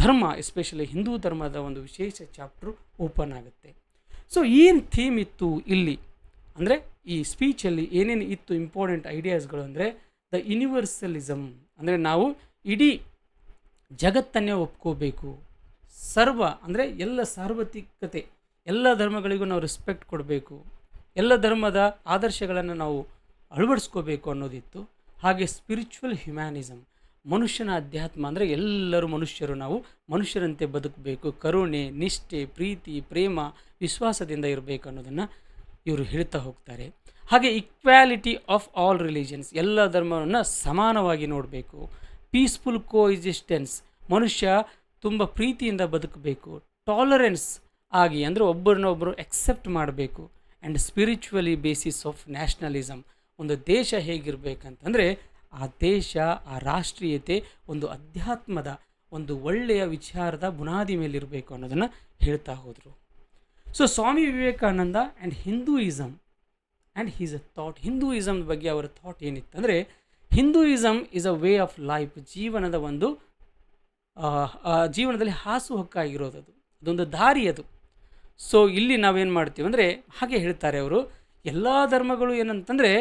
ಧರ್ಮ, ಎಸ್ಪೆಷಲಿ ಹಿಂದೂ ಧರ್ಮದ ಒಂದು ವಿಶೇಷ ಚಾಪ್ಟರ್ ಓಪನ್ ಆಗುತ್ತೆ. ಸೊ ಏನು ಥೀಮ್ ಇತ್ತು ಇಲ್ಲಿ ಅಂದರೆ, ಈ ಸ್ಪೀಚಲ್ಲಿ ಏನೇನು ಇತ್ತು ಇಂಪಾರ್ಟೆಂಟ್ ಐಡಿಯಾಸ್ಗಳು ಅಂದರೆ, ದ ಯೂನಿವರ್ಸಲಿಸಮ್ ಅಂದರೆ ನಾವು ಇಡೀ ಜಗತ್ತನ್ನೇ ಒಪ್ಕೋಬೇಕು. ಸರ್ವ ಅಂದರೆ ಎಲ್ಲ ಸಾರ್ವತ್ರಿಕತೆ, ಎಲ್ಲ ಧರ್ಮಗಳಿಗೂ ನಾವು ರೆಸ್ಪೆಕ್ಟ್ ಕೊಡಬೇಕು, ಎಲ್ಲ ಧರ್ಮದ ಆದರ್ಶಗಳನ್ನು ನಾವು ಅಳವಡಿಸ್ಕೋಬೇಕು ಅನ್ನೋದಿತ್ತು. ಹಾಗೆ ಸ್ಪಿರಿಚುವಲ್ ಹ್ಯುಮ್ಯಾನಿಸಮ್, ಮನುಷ್ಯನ ಅಧ್ಯಾತ್ಮ ಅಂದರೆ ಎಲ್ಲರೂ ಮನುಷ್ಯರು, ನಾವು ಮನುಷ್ಯರಂತೆ ಬದುಕಬೇಕು, ಕರುಣೆ, ನಿಷ್ಠೆ, ಪ್ರೀತಿ, ಪ್ರೇಮ, ವಿಶ್ವಾಸದಿಂದ ಇರಬೇಕು ಅನ್ನೋದನ್ನು ಇವರು ಹೇಳ್ತಾ ಹೋಗ್ತಾರೆ. ಹಾಗೆ ಈಕ್ವಾಲಿಟಿ ಆಫ್ ಆಲ್ ರಿಲಿಜನ್ಸ್, ಎಲ್ಲ ಧರ್ಮವನ್ನು ಸಮಾನವಾಗಿ ನೋಡಬೇಕು. ಪೀಸ್ಫುಲ್ ಕೋ ಎಕ್ಸಿಸ್ಟೆನ್ಸ್, ಮನುಷ್ಯ ತುಂಬ ಪ್ರೀತಿಯಿಂದ ಬದುಕಬೇಕು. ಟಾಲರೆನ್ಸ್ ಆಗಿ ಅಂದರೆ ಒಬ್ಬರನ್ನೊಬ್ಬರು ಎಕ್ಸೆಪ್ಟ್ ಮಾಡಬೇಕು. And spiritually basis of nationalism, ಒಂದು ದೇಶ ಹೇಗಿರಬೇಕಂತಂದರೆ ಆ ದೇಶ, ಆ ರಾಷ್ಟ್ರೀಯತೆ ಒಂದು ಅಧ್ಯಾತ್ಮದ ಒಂದು ಒಳ್ಳೆಯ ವಿಚಾರದ ಬುನಾದಿ ಮೇಲಿರಬೇಕು ಅನ್ನೋದನ್ನು ಹೇಳ್ತಾ ಹೋದರು. So Swami Vivekananda and Hinduism and he's a thought, Hinduism ಬಗ್ಗೆ ಅವರ ಥಾಟ್ ಏನಿತ್ತಂದರೆ, Hinduism is a way of life, ಜೀವನದ ಒಂದು ಜೀವನದಲ್ಲಿ ಹಾಸುಹೊಕ್ಕಾಗಿರೋದು, ಅದೊಂದು ದಾರಿ ಅದು. ಸೊ ಇಲ್ಲಿ ನಾವೇನು ಮಾಡ್ತೀವಿ ಅಂದರೆ, ಹಾಗೆ ಹೇಳ್ತಾರೆ ಅವರು, ಎಲ್ಲ ಧರ್ಮಗಳು ಏನಂತಂದರೆ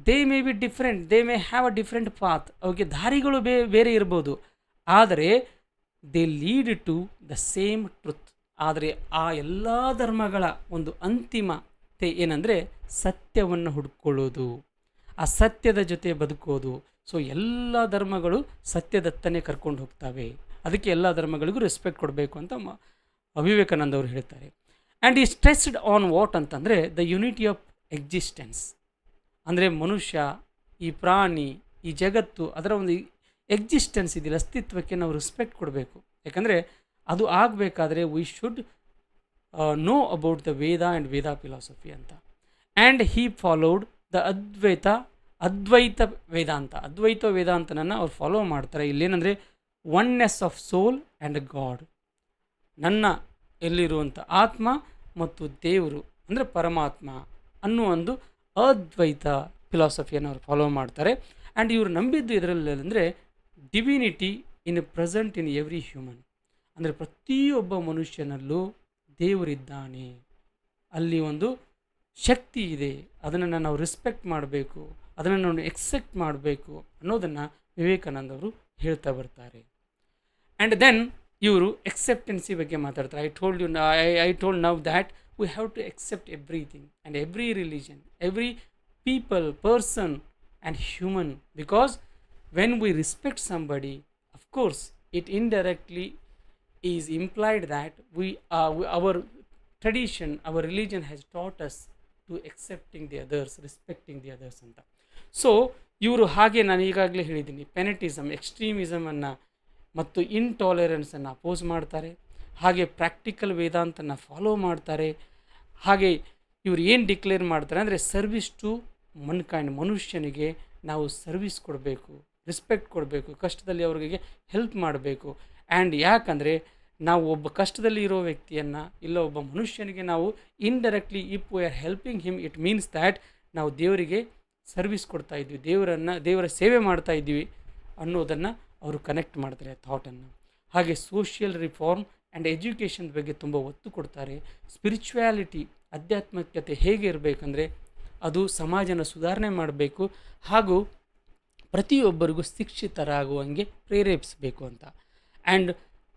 they may be different, they may have a different path, ಅವಕ್ಕೆ ದಾರಿಗಳು ಬೇರೆ ಇರ್ಬೋದು, ಆದರೆ they lead to the same truth. ಆದರೆ ಆ ಎಲ್ಲ ಧರ್ಮಗಳ ಒಂದು ಅಂತಿಮತೆ ಏನಂದರೆ ಸತ್ಯವನ್ನು ಹುಡ್ಕೊಳ್ಳೋದು, ಆ ಸತ್ಯದ ಜೊತೆ ಬದುಕೋದು. ಸೊ ಎಲ್ಲ ಧರ್ಮಗಳು ಸತ್ಯದತ್ತನೇ ಕರ್ಕೊಂಡು ಹೋಗ್ತವೆ, ಅದಕ್ಕೆ ಎಲ್ಲ ಧರ್ಮಗಳಿಗೂ ರೆಸ್ಪೆಕ್ಟ್ ಕೊಡಬೇಕು ಅಂತ ವಿವೇಕಾನಂದ ಅವರು ಹೇಳ್ತಾರೆ. ಆ್ಯಂಡ್ ಈ ಸ್ಟ್ರೆಸ್ಡ್ ಆನ್ ವಾಟ್ ಅಂತಂದರೆ ದ ಯುನಿಟಿ ಆಫ್ ಎಕ್ಸಿಸ್ಟೆನ್ಸ್, ಅಂದರೆ ಮನುಷ್ಯ, ಈ ಪ್ರಾಣಿ, ಈ ಜಗತ್ತು, ಅದರ ಒಂದು ಎಕ್ಸಿಸ್ಟೆನ್ಸ್ ಇದೆಯಲ್ಲ, ಅಸ್ತಿತ್ವಕ್ಕೆ ನಾವು ರೆಸ್ಪೆಕ್ಟ್ ಕೊಡಬೇಕು. ಯಾಕಂದರೆ ಅದು ಆಗಬೇಕಾದ್ರೆ we should know about the Veda and Veda philosophy ಅಂತ. And he followed the Advaita ವೇದಾಂತನನ್ನು ಅವ್ರು ಫಾಲೋ ಮಾಡ್ತಾರೆ. ಇಲ್ಲೇನಂದರೆ oneness of soul and god, ನನ್ನ ಎಲ್ಲಿರುವಂಥ ಆತ್ಮ ಮತ್ತು ದೇವರು ಅಂದರೆ ಪರಮಾತ್ಮ ಅನ್ನೋ ಒಂದು ಅದ್ವೈತ ಫಿಲಾಸಫಿಯನ್ನು ಅವ್ರು ಫಾಲೋ ಮಾಡ್ತಾರೆ. ಆ್ಯಂಡ್ ಇವರು ನಂಬಿದ್ದು ಇದರಲ್ಲಿ ಅಂದರೆ divinity in present in every human, ಅಂದರೆ ಪ್ರತಿಯೊಬ್ಬ ಮನುಷ್ಯನಲ್ಲೂ ದೇವರಿದ್ದಾನೆ, ಅಲ್ಲಿ ಒಂದು ಶಕ್ತಿ ಇದೆ, ಅದನ್ನು ನಾವು ರೆಸ್ಪೆಕ್ಟ್ ಮಾಡಬೇಕು, ಅದನ್ನು ನಾವು ಎಕ್ಸೆಪ್ಟ್ ಮಾಡಬೇಕು ಅನ್ನೋದನ್ನು ವಿವೇಕಾನಂದವರು ಹೇಳ್ತಾ ಬರ್ತಾರೆ. ಆ್ಯಂಡ್ ದೆನ್ ಇವರು ಎಕ್ಸೆಪ್ಟೆನ್ಸಿ ಬಗ್ಗೆ ಮಾತಾಡ್ತಾರೆ. I told now that we have to accept everything and every religion, every people, person and human, because when we respect somebody, of course it indirectly is implied that our tradition, our religion has taught us to accepting the others, respecting the others ಅಂತ. So ಇವರು ಹಾಗೆ ನಾನು ಈಗಾಗಲೇ ಹೇಳಿದ್ದೀನಿ, ಪೆನೆಟಿಸಮ್, ಎಕ್ಸ್ಟ್ರೀಮಿಸಮನ್ನು ಮತ್ತು ಇಂಟಾಲರೆನ್ಸನ್ನು oppose ಮಾಡ್ತಾರೆ. ಹಾಗೆ practical ವೇದಾಂತನ follow ಮಾಡ್ತಾರೆ. ಹಾಗೆ ಇವರು ಏನು ಡಿಕ್ಲೇರ್ ಮಾಡ್ತಾರೆ ಅಂದರೆ ಸರ್ವಿಸ್ ಟು ಮನ್ಕೈಂಡ್, ಮನುಷ್ಯನಿಗೆ ನಾವು ಸರ್ವಿಸ್ ಕೊಡಬೇಕು, ರೆಸ್ಪೆಕ್ಟ್ ಕೊಡಬೇಕು, ಕಷ್ಟದಲ್ಲಿ ಅವರಿಗೆ ಹೆಲ್ಪ್ ಮಾಡಬೇಕು. ಆ್ಯಂಡ್ ಯಾಕಂದರೆ ನಾವು ಒಬ್ಬ ಕಷ್ಟದಲ್ಲಿ ಇರೋ ವ್ಯಕ್ತಿಯನ್ನು ಇಲ್ಲ ಒಬ್ಬ ಮನುಷ್ಯನಿಗೆ ನಾವು indirectly if we are helping him, it means that ನಾವು ದೇವರಿಗೆ ಸರ್ವಿಸ್ ಕೊಡ್ತಾ ಇದ್ವಿ, ದೇವರ ಸೇವೆ ಮಾಡ್ತಾ ಇದ್ದೀವಿ ಅನ್ನೋದನ್ನು ಅವರು ಕನೆಕ್ಟ್ ಮಾಡ್ತಾರೆ ಥಾಟನ್ನು. ಹಾಗೆ ಸೋಷಿಯಲ್ ರಿಫಾರ್ಮ್ ಆ್ಯಂಡ್ ಎಜುಕೇಷನ್ ಬಗ್ಗೆ ತುಂಬ ಒತ್ತು ಕೊಡ್ತಾರೆ. ಸ್ಪಿರಿಚುವ್ಯಾಲಿಟಿ, ಆಧ್ಯಾತ್ಮಿಕತೆ ಹೇಗೆ ಇರಬೇಕಂದ್ರೆ ಅದು ಸಮಾಜನ ಸುಧಾರಣೆ ಮಾಡಬೇಕು ಹಾಗೂ ಪ್ರತಿಯೊಬ್ಬರಿಗೂ ಶಿಕ್ಷಿತರಾಗುವಂಗೆ ಪ್ರೇರೇಪಿಸಬೇಕು ಅಂತ. And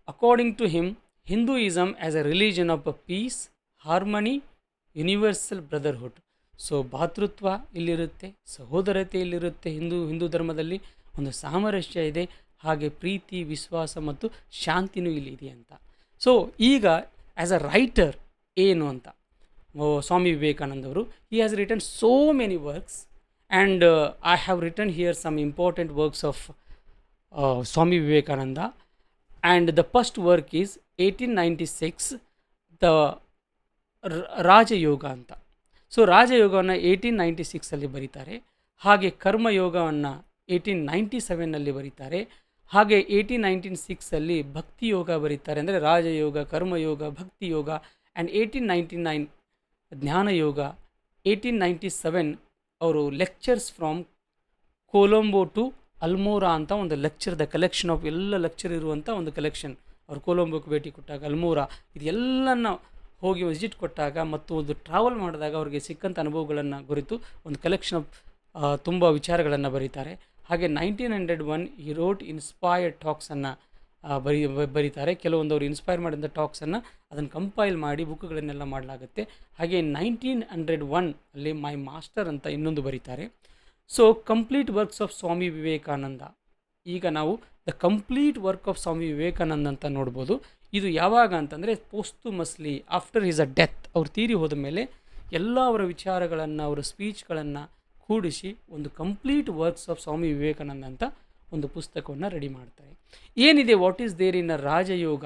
according to him, Hinduism as a religion of peace, harmony, universal brotherhood. So ಭಾತೃತ್ವ ಇಲ್ಲಿರುತ್ತೆ, ಸಹೋದರತೆ ಇಲ್ಲಿರುತ್ತೆ, ಹಿಂದೂ ಧರ್ಮದಲ್ಲಿ ಒಂದು ಸಾಮರಸ್ಯ ಇದೆ, ಹಾಗೆ ಪ್ರೀತಿ, ವಿಶ್ವಾಸ ಮತ್ತು ಶಾಂತಿನೂ ಇಲ್ಲಿದೆ ಅಂತ. ಸೊ ಈಗ ಆ್ಯಸ್ ಅ ರೈಟರ್ ಏನು ಅಂತ ಸ್ವಾಮಿ ವಿವೇಕಾನಂದವರು, he has written so many works and I have written here some important works of Swami Vivekananda. And the first work is 1896 the Rajayoga ಅಂತ. ಸೊ ರಾಜಯೋಗವನ್ನು 1896 ಬರೀತಾರೆ. ಹಾಗೆ ಕರ್ಮಯೋಗವನ್ನು 1897 ಬರೀತಾರೆ. ಹಾಗೆ 1896 ಭಕ್ತಿಯೋಗ ಬರೀತಾರೆ, ಅಂದರೆ ರಾಜಯೋಗ, ಕರ್ಮಯೋಗ, ಭಕ್ತಿಯೋಗ. ಆ್ಯಂಡ್ 1899 ಜ್ಞಾನಯೋಗ. 1897 ಅವರು lectures from Colombo to Almora ಅಂತ ಒಂದು ಲೆಕ್ಚರ್, ದ ಕಲೆಕ್ಷನ್ ಆಫ್ ಎಲ್ಲ ಲೆಕ್ಚರ್ ಇರುವಂಥ ಒಂದು ಕಲೆಕ್ಷನ್. ಅವರು ಕೊಲಂಬೋಕ್ಕೆ ಭೇಟಿ ಕೊಟ್ಟಾಗ, ಅಲ್ಮೋರಾ ಇದೆಲ್ಲನ ಹೋಗಿ ವಿಸಿಟ್ ಕೊಟ್ಟಾಗ ಮತ್ತು ಒಂದು ಟ್ರಾವೆಲ್ ಮಾಡಿದಾಗ ಅವರಿಗೆ ಸಿಕ್ಕಂಥ ಅನುಭವಗಳನ್ನು ಕುರಿತು ಒಂದು ಕಲೆಕ್ಷನ್ ಆಫ್ ತುಂಬ ವಿಚಾರಗಳನ್ನು ಬರೀತಾರೆ. ಹಾಗೆ 1901 ಈ ರೋಟ್ ಇನ್ಸ್ಪೈರ್ಡ್ ಟಾಕ್ಸನ್ನು ಬರೀತಾರೆ. ಕೆಲವೊಂದು ಅವರು ಇನ್ಸ್ಪೈರ್ ಮಾಡಿದ ಟಾಕ್ಸನ್ನು ಅದನ್ನು ಕಂಪೈಲ್ ಮಾಡಿ ಬುಕ್ಗಳನ್ನೆಲ್ಲ ಮಾಡಲಾಗುತ್ತೆ. ಹಾಗೆ 1901 ಅಲ್ಲಿ ಮೈ ಮಾಸ್ಟರ್ ಅಂತ ಇನ್ನೊಂದು ಬರೀತಾರೆ. So complete works of Swami Vivekananda, ಈಗ ನಾವು the complete work of Swami Vivekananda ಅಂತ ನೋಡ್ಬೋದು. ಇದು ಯಾವಾಗ ಅಂತಂದರೆ ಪೋಸ್ತುಮಸ್ಲಿ ಆಫ್ಟರ್ ಹಿಸ್ ಅ ಡೆತ್, ಅವ್ರು ತೀರಿ ಹೋದ ಮೇಲೆ ಎಲ್ಲ ಅವರ ವಿಚಾರಗಳನ್ನು, ಅವರ ಸ್ಪೀಚ್ಗಳನ್ನು ಕೂಡಿಸಿ ಒಂದು complete works of Swami Vivekananda ಅಂತ ಒಂದು ಪುಸ್ತಕವನ್ನು ರೆಡಿ ಮಾಡ್ತಾರೆ. ಏನಿದೆ what is there in a Rajayoga,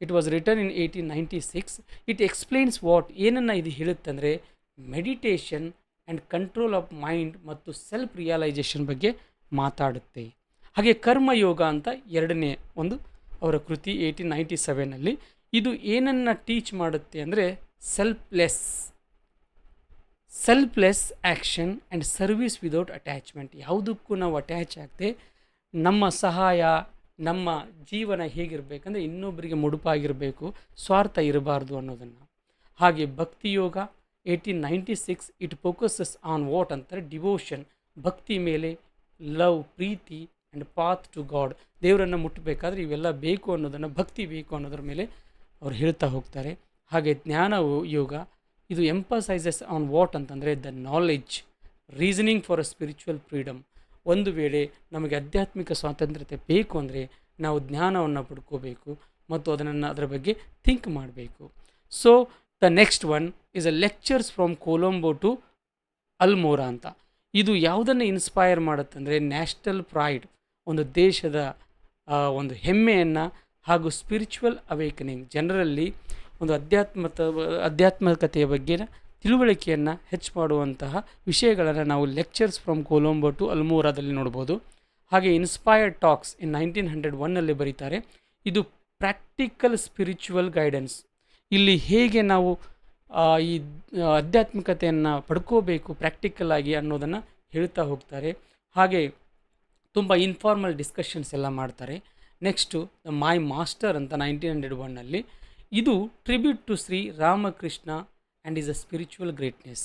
it was written in 1896. It explains what, ಏನನ್ನು ಇದು ಹೇಳುತ್ತಂದರೆ meditation and control of mind ಮತ್ತು ಸೆಲ್ಫ್ ರಿಯಲೈಸೇಷನ್ ಬಗ್ಗೆ ಮಾತಾಡುತ್ತೆ. ಹಾಗೆ ಕರ್ಮಯೋಗ ಅಂತ ಎರಡನೇ ಒಂದು ಅವರ ಕೃತಿ 1897ನಲ್ಲಿ. ಇದು ಏನನ್ನು ಟೀಚ್ ಮಾಡುತ್ತೆ ಅಂದರೆ selfless action and service without attachment. ಯಾವುದಕ್ಕೂ ನಾವು ಅಟ್ಯಾಚ್ ಆಗದೆ ನಮ್ಮ ಸಹಾಯ, ನಮ್ಮ ಜೀವನ ಹೇಗಿರಬೇಕಂದ್ರೆ ಇನ್ನೊಬ್ಬರಿಗೆ ಮುಡುಪಾಗಿರಬೇಕು, ಸ್ವಾರ್ಥ ಇರಬಾರ್ದು ಅನ್ನೋದನ್ನು. ಹಾಗೆ Bhakti Yoga 1896, it focuses on what ಅಂತಾರೆ ಡಿವೋಷನ್, ಭಕ್ತಿ ಮೇಲೆ, ಲವ್ ಪ್ರೀತಿ ಆ್ಯಂಡ್ ಪಾತ್ ಟು ಗಾಡ್, ದೇವರನ್ನು ಮುಟ್ಟಬೇಕಾದ್ರೆ ಇವೆಲ್ಲ ಬೇಕು ಅನ್ನೋದನ್ನು, ಭಕ್ತಿ ಬೇಕು ಅನ್ನೋದ್ರ ಮೇಲೆ ಅವ್ರು ಹೇಳ್ತಾ ಹೋಗ್ತಾರೆ. ಹಾಗೆ ಜ್ಞಾನ ಯೋಗ, ಇದು ಎಂಪಸೈಸಸ್ ಆನ್ ವಾಟ್ ಅಂತಂದರೆ the knowledge, reasoning for a spiritual freedom. ಒಂದು ವೇಳೆ ನಮಗೆ ಆಧ್ಯಾತ್ಮಿಕ ಸ್ವಾತಂತ್ರ್ಯತೆ ಬೇಕು ಅಂದರೆ ನಾವು ಜ್ಞಾನವನ್ನು ಪಡ್ಕೋಬೇಕು ಮತ್ತು ಅದರ ಬಗ್ಗೆ ಥಿಂಕ್ ಮಾಡಬೇಕು. So the next one is a lectures from Colombo to Almora ಅಂತ. ಇದು ಯಾವುದನ್ನು ಇನ್ಸ್ಪೈರ್ ಮಾಡುತ್ತಂದರೆ ನ್ಯಾಷನಲ್ ಪ್ರೈಡ್, ಒಂದು ದೇಶದ ಒಂದು ಹೆಮ್ಮೆಯನ್ನು ಹಾಗೂ ಸ್ಪಿರಿಚುವಲ್ ಅವೇಕನಿಂಗ್, ಜನರಲ್ಲಿ ಒಂದು ಆಧ್ಯಾತ್ಮಿಕತೆಯ ಬಗ್ಗೆ ತಿಳುವಳಿಕೆಯನ್ನು ಹೆಚ್ಚು ಮಾಡುವಂತಹ ವಿಷಯಗಳನ್ನು ನಾವು ಲೆಕ್ಚರ್ಸ್ ಫ್ರಮ್ ಕೊಲಂಬೋ ಟು ಅಲ್ಮೋರಾದಲ್ಲಿ ನೋಡ್ಬೋದು. ಹಾಗೆ ಇನ್ಸ್ಪೈರ್ಡ್ ಟಾಕ್ಸ್ ಇನ್ 1901ನಲ್ಲಿ ಬರೀತಾರೆ. ಇದು ಪ್ರಾಕ್ಟಿಕಲ್ ಸ್ಪಿರಿಚುವಲ್ ಗೈಡೆನ್ಸ್, ಇಲ್ಲಿ ಹೇಗೆ ನಾವು ಈ ಆಧ್ಯಾತ್ಮಿಕತೆಯನ್ನು ಪಡ್ಕೋಬೇಕು ಪ್ರಾಕ್ಟಿಕಲ್ ಆಗಿ ಅನ್ನೋದನ್ನು ಹೇಳ್ತಾ ಹೋಗ್ತಾರೆ. ಹಾಗೆ ತುಂಬ ಇನ್ಫಾರ್ಮಲ್ ಡಿಸ್ಕಷನ್ಸ್ ಎಲ್ಲ ಮಾಡ್ತಾರೆ. ನೆಕ್ಸ್ಟು ಮೈ ಮಾಸ್ಟರ್ ಅಂತ 1901ನಲ್ಲಿ, ಇದು tribute to Shri Ramakrishna and is a spiritual greatness.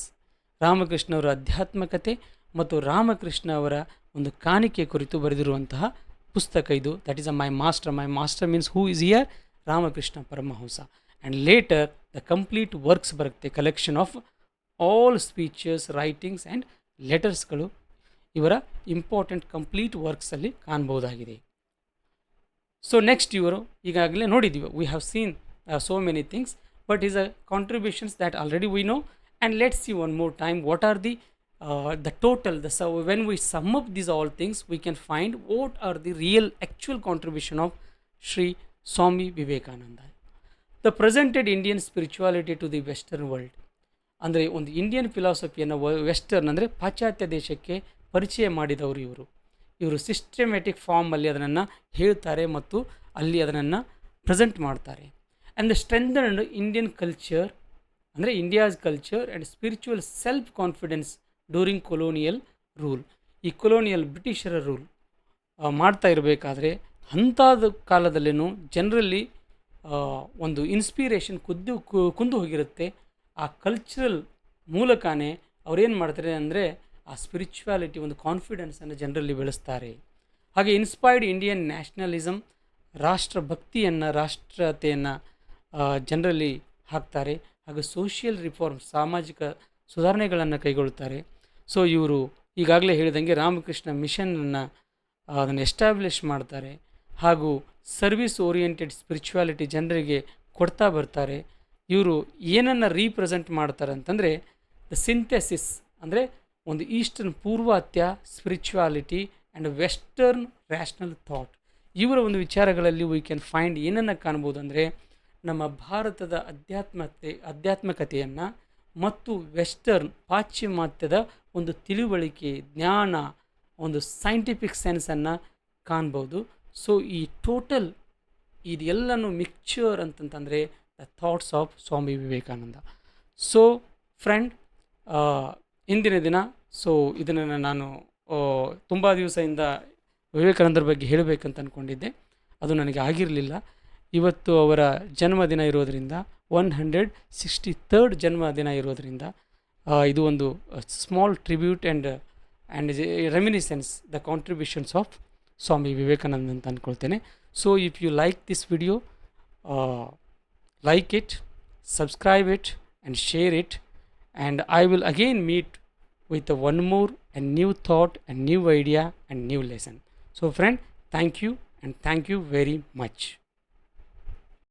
Ramakrishna ಅವರ ಆಧ್ಯಾತ್ಮಿಕತೆ ಮತ್ತು ರಾಮಕೃಷ್ಣ ಅವರ ಒಂದು ಕಾಣಿಕೆ ಕುರಿತು ಬರೆದಿರುವಂತಹ ಪುಸ್ತಕ ಇದು. That is a my master. My master means who is here, Ramakrishna Paramahansa. And later the complete works ಬರುತ್ತೆ, collection of all speeches, writings and ಲೆಟರ್ಸ್ಗಳು ಇವರ ಇಂಪಾರ್ಟೆಂಟ್ ಕಂಪ್ಲೀಟ್ ವರ್ಕ್ಸಲ್ಲಿ ಕಾಣ್ಬೋದಾಗಿದೆ. ಸೊ ನೆಕ್ಸ್ಟ್ ಇವರು ಈಗಾಗಲೇ ನೋಡಿದ್ದೀವಿ, we have seen so many things, but his contributions that already we know. And let's see one more time what are the total, when we sum up these all things we can find what are the real actual contribution of Sri Swami Vivekananda. The presented Indian spirituality to the western world, ಅಂದರೆ ಒಂದು Indian ಫಿಲಾಸಫಿಯನ್ನು western ಅಂದರೆ ಪಾಶ್ಚಾತ್ಯ ದೇಶಕ್ಕೆ ಪರಿಚಯ ಮಾಡಿದವರು ಇವರು systematic ಫಾರ್ಮಲ್ಲಿ ಅದನ್ನು ಹೇಳ್ತಾರೆ ಮತ್ತು ಅಲ್ಲಿ ಅದನ್ನು ಪ್ರೆಸೆಂಟ್ ಮಾಡ್ತಾರೆ. ಆ್ಯಂಡ್ ದ ಸ್ಟ್ರೆಂಥನ್ಡ್ ಇಂಡಿಯನ್ ಕಲ್ಚರ್, ಅಂದರೆ India's culture and spiritual self confidence during colonial rule. ಈ ಕೊಲೋನಿಯಲ್ ಬ್ರಿಟಿಷರ ರೂಲ್ ಮಾಡ್ತಾ ಇರಬೇಕಾದ್ರೆ ಅಂಥದ್ದು ಕಾಲದಲ್ಲೇನು ಜನರಲ್ಲಿ ಒಂದು ಇನ್ಸ್ಪಿರೇಷನ್ ಕುಂದು ಹೋಗಿರುತ್ತೆ. ಆ ಕಲ್ಚರಲ್ ಮೂಲಕನೇ ಅವ್ರೇನು ಮಾಡ್ತಾರೆ ಅಂದರೆ ಆ ಸ್ಪಿರಿಚುವಾಲಿಟಿ, ಒಂದು ಕಾನ್ಫಿಡೆನ್ಸನ್ನು ಜನರಲ್ಲಿ ಬೆಳೆಸ್ತಾರೆ. ಹಾಗೆ ಇನ್ಸ್ಪೈರ್ಡ್ ಇಂಡಿಯನ್ ನ್ಯಾಷನಲಿಸಮ್, ರಾಷ್ಟ್ರಭಕ್ತಿಯನ್ನು, ರಾಷ್ಟ್ರತೆಯನ್ನು ಜನರಲ್ಲಿ ಹಾಕ್ತಾರೆ. ಹಾಗೂ ಸೋಷಿಯಲ್ ರಿಫಾರ್ಮ್, ಸಾಮಾಜಿಕ ಸುಧಾರಣೆಗಳನ್ನು ಕೈಗೊಳ್ಳುತ್ತಾರೆ. ಸೊ ಇವರು ಈಗಾಗಲೇ ಹೇಳಿದಂಗೆ ರಾಮಕೃಷ್ಣ ಮಿಷನನ್ನು ಅದನ್ನು ಎಸ್ಟಾಬ್ಲಿಷ್ ಮಾಡ್ತಾರೆ. ಹಾಗೂ ಸರ್ವಿಸ್ ಓರಿಯೆಂಟೆಡ್ ಸ್ಪಿರಿಚುವಾಲಿಟಿ ಜನರಿಗೆ ಕೊಡ್ತಾ ಬರ್ತಾರೆ. ಇವರು ಏನನ್ನು ರೀಪ್ರೆಸೆಂಟ್ ಮಾಡ್ತಾರೆ ಅಂತಂದರೆ ದ ಸಿಂಥೆಸಿಸ್, ಅಂದರೆ ಒಂದು ಈಸ್ಟರ್ನ್ ಪೂರ್ವಾತ್ಯ spirituality and western rational thought. ಇವರ ಒಂದು ವಿಚಾರಗಳಲ್ಲಿ ವಿ ಕ್ಯಾನ್ ಫೈಂಡ್ ಏನನ್ನು ಕಾಣ್ಬೋದು ಅಂದರೆ ನಮ್ಮ ಭಾರತದ ಆಧ್ಯಾತ್ಮಿಕತೆಯನ್ನು ಮತ್ತು ವೆಸ್ಟರ್ನ್ ಪಾಶ್ಚಿಮಾತ್ಯದ ಒಂದು ತಿಳುವಳಿಕೆ, ಜ್ಞಾನ, ಒಂದು ಸೈಂಟಿಫಿಕ್ ಸೆನ್ಸನ್ನು ಕಾಣ್ಬೋದು. ಸೊ ಈ ಟೋಟಲ್ ಇದೆಲ್ಲನೂ ಮಿಕ್ಚರ್ ಅಂತಂತಂದರೆ the thoughts of Swami Vivekananda. So friend, ಇಂದಿನ ದಿನ ಇದನ್ನು ನಾನು ತುಂಬ ದಿವಸದಿಂದ ವಿವೇಕಾನಂದರ ಬಗ್ಗೆ ಹೇಳಬೇಕಂತ ಅಂದ್ಕೊಂಡಿದ್ದೆ, ಅದು ನನಗೆ ಆಗಿರಲಿಲ್ಲ. ಇವತ್ತು ಅವರ ಜನ್ಮದಿನ ಇರೋದರಿಂದ 163rd ಜನ್ಮದಿನ ಇರೋದರಿಂದ ಇದು ಒಂದು small tribute and and reminiscence the contributions of Swami Vivekananda ಅಂತ ಅಂದ್ಕೊಳ್ತೇನೆ. So if you like this video, like it, subscribe it, and share it, and I will again meet with one more a new thought, a new idea, and new lesson. So friend, thank you, and thank you very much.